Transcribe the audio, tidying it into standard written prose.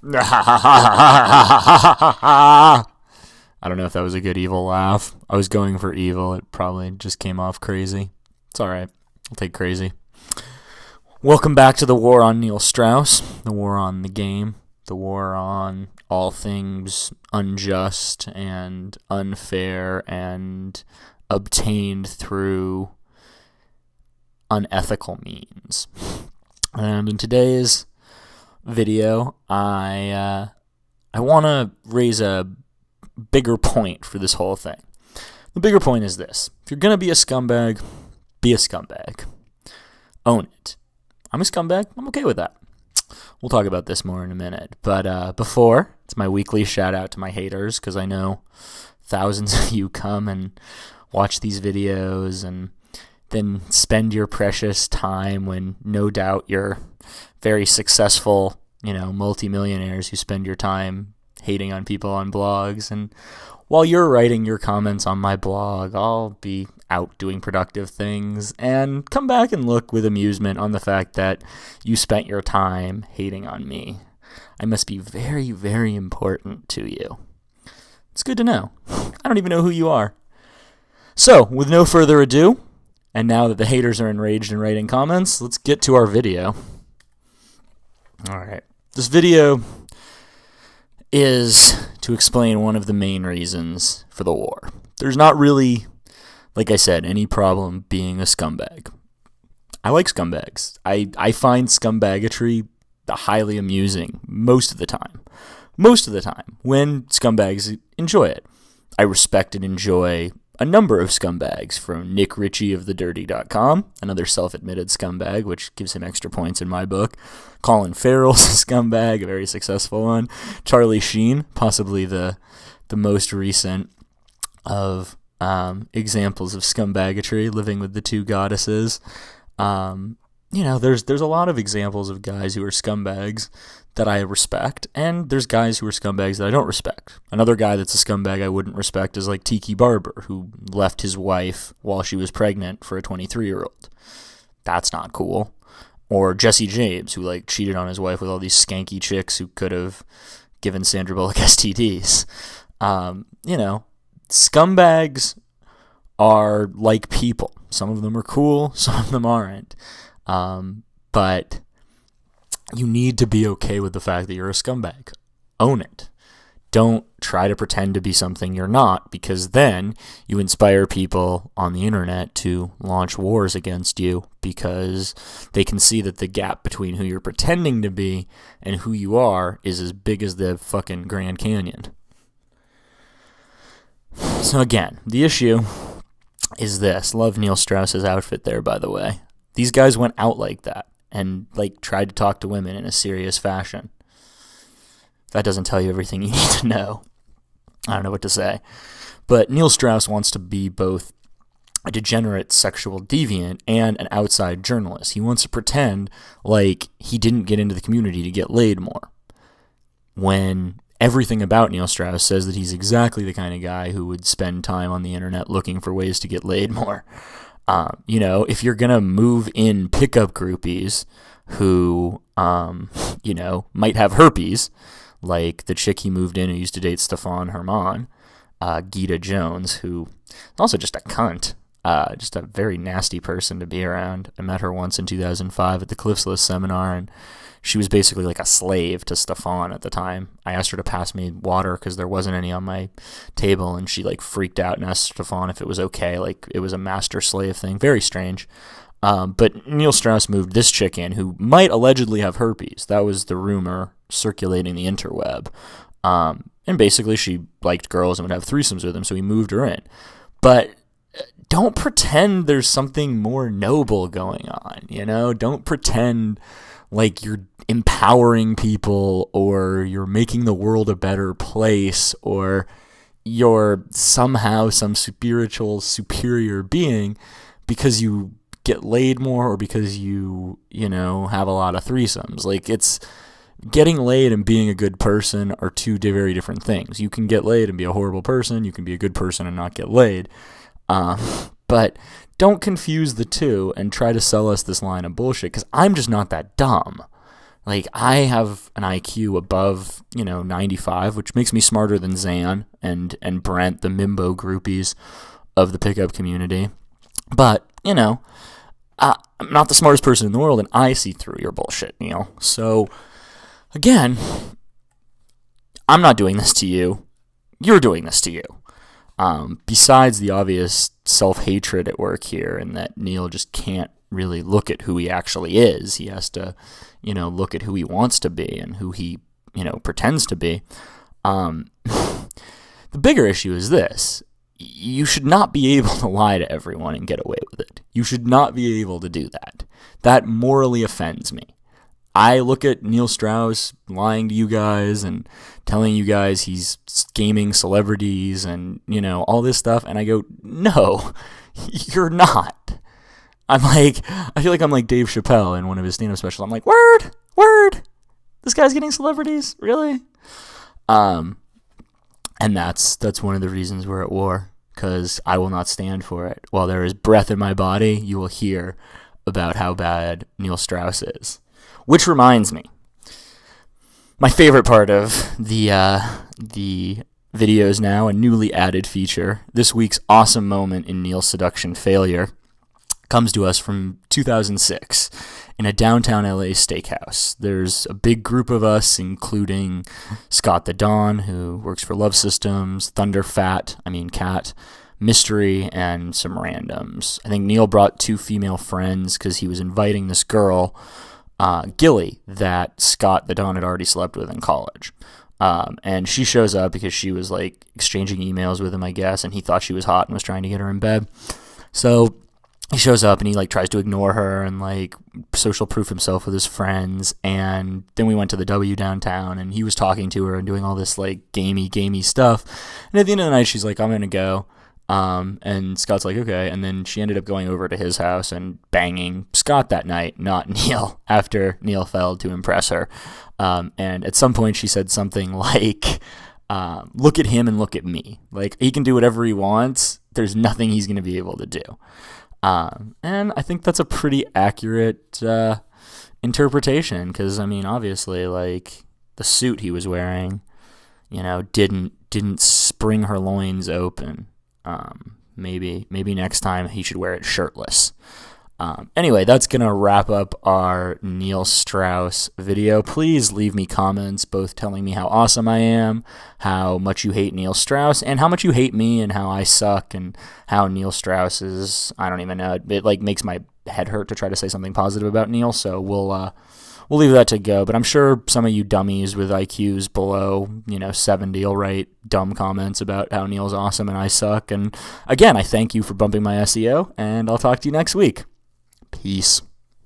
I don't know if that was a good evil laugh. I was going for evil. It probably just came off crazy. It's alright. I'll take crazy. Welcome back to the war on Neil Strauss, the war on the game, the war on all things unjust and unfair and obtained through unethical means. And in today's video, I want to raise a bigger point for this whole thing. The bigger point is this. If you're going to be a scumbag, be a scumbag. Own it. I'm a scumbag. I'm okay with that. We'll talk about this more in a minute. But before, it's my weekly shout out to my haters, because I know thousands of you come and watch these videos and then spend your precious time when no doubt you're very successful, multimillionaires who spend your time hating on people on blogs. And while you're writing your comments on my blog, I'll be out doing productive things and come back and look with amusement on the fact that you spent your time hating on me. I must be very, very important to you. It's good to know. I don't even know who you are. So, with no further ado, and now that the haters are enraged and writing comments, let's get to our video. Alright. This video is to explain one of the main reasons for the war. There's not really, like I said, any problem being a scumbag. I like scumbags. I find scumbagatry highly amusing most of the time. Most of the time, when scumbags enjoy it. I respect and enjoy a number of scumbags, from Nick Ritchie of TheDirty.com, another self-admitted scumbag, which gives him extra points in my book. Colin Farrell's a scumbag, a very successful one. Charlie Sheen, possibly the most recent of examples of scumbagatry, living with the two goddesses. There's a lot of examples of guys who are scumbags that I respect, and there's guys who are scumbags that I don't respect. Another guy that's a scumbag I wouldn't respect is like Tiki Barber, who left his wife while she was pregnant for a 23-year-old. That's not cool. Or Jesse James, who cheated on his wife with all these skanky chicks who could have given Sandra Bullock STDs. Scumbags are like people. Some of them are cool, some of them aren't. But you need to be okay with the fact that you're a scumbag. Own it. Don't try to pretend to be something you're not, because then you inspire people on the internet to launch wars against you, because they can see that the gap between who you're pretending to be and who you are is as big as the fucking Grand Canyon. So again, the issue is this. Love Neil Strauss's outfit there, by the way. These guys went out like that and tried to talk to women in a serious fashion. That doesn't tell you everything you need to know. I don't know what to say. But Neil Strauss wants to be both a degenerate sexual deviant and an outside journalist. He wants to pretend like he didn't get into the community to get laid more, when everything about Neil Strauss says that he's exactly the kind of guy who would spend time on the internet looking for ways to get laid more. If you're going to move in pickup groupies who, might have herpes, like the chick he moved in who used to date Stefan Herman, Gita Jones, who is also just a cunt, just a very nasty person to be around. I met her once in 2005 at the Cliffs List seminar, and she was basically like a slave to Stefan at the time. I asked her to pass me water because there wasn't any on my table, and she freaked out and asked Stefan if it was okay. It was a master-slave thing. Very strange. But Neil Strauss moved this chick in who might allegedly have herpes. That was the rumor circulating the interweb. And basically she liked girls and would have threesomes with them, so he moved her in. But don't pretend there's something more noble going on, Don't pretend like you're empowering people, or you're making the world a better place, or you're somehow some spiritual superior being because you get laid more, or because you have a lot of threesomes. It's getting laid and being a good person are two very different things. You can get laid and be a horrible person. You can be a good person and not get laid. But don't confuse the two and try to sell us this line of bullshit, because I'm just not that dumb. Like, I have an IQ above, 95, which makes me smarter than Zan and Brent, the Mimbo groupies of the pickup community. But, I'm not the smartest person in the world, and I see through your bullshit, Neil. So, again, I'm not doing this to you. You're doing this to you. Besides the obvious self-hatred at work here, and that Neil just can't really look at who he actually is. He has to, look at who he wants to be and who he, pretends to be. The bigger issue is this. You should not be able to lie to everyone and get away with it. You should not be able to do that. That morally offends me. I look at Neil Strauss lying to you guys and telling you guys he's gaming celebrities and, all this stuff, and I go, no, you're not. I feel like I'm like Dave Chappelle in one of his stand-up specials. I'm like, word, this guy's getting celebrities, really? And that's one of the reasons we're at war, because I will not stand for it. While there is breath in my body, you will hear about how bad Neil Strauss is. Which reminds me, my favorite part of the videos now, a newly added feature, this week's awesome moment in Neil's seduction failure, comes to us from 2006 in a downtown LA steakhouse. There's a big group of us, including Scott the Don, who works for Love Systems, Cat, Mystery, and some randoms. I think Neil brought 2 female friends because he was inviting this girl, Gilly, that Scott the Don had already slept with in college. And she shows up because she was like exchanging emails with him, I guess, and he thought she was hot and was trying to get her in bed. So he shows up and he like tries to ignore her and like social proof himself with his friends. And then we went to the W downtown and he was talking to her and doing all this like gamey stuff. And at the end of the night, she's like, I'm gonna go. And Scott's like, okay. And then she ended up going over to his house and banging Scott that night, not Neil, after Neil failed to impress her. And at some point she said something like, look at him and look at me. Like, he can do whatever he wants. There's nothing he's going to be able to do. And I think that's a pretty accurate, interpretation. 'Cause obviously, like, the suit he was wearing, didn't spring her loins open. Maybe next time he should wear it shirtless. Anyway, that's going to wrap up our Neil Strauss video. Please leave me comments, both telling me how awesome I am, how much you hate Neil Strauss, and how much you hate me and how I suck and how Neil Strauss is, I don't even know. It like makes my head hurt to try to say something positive about Neil, so we'll leave that to go. But I'm sure some of you dummies with IQs below, 70 will write dumb comments about how Neil's awesome and I suck. And again, I thank you for bumping my SEO, and I'll talk to you next week. Peace.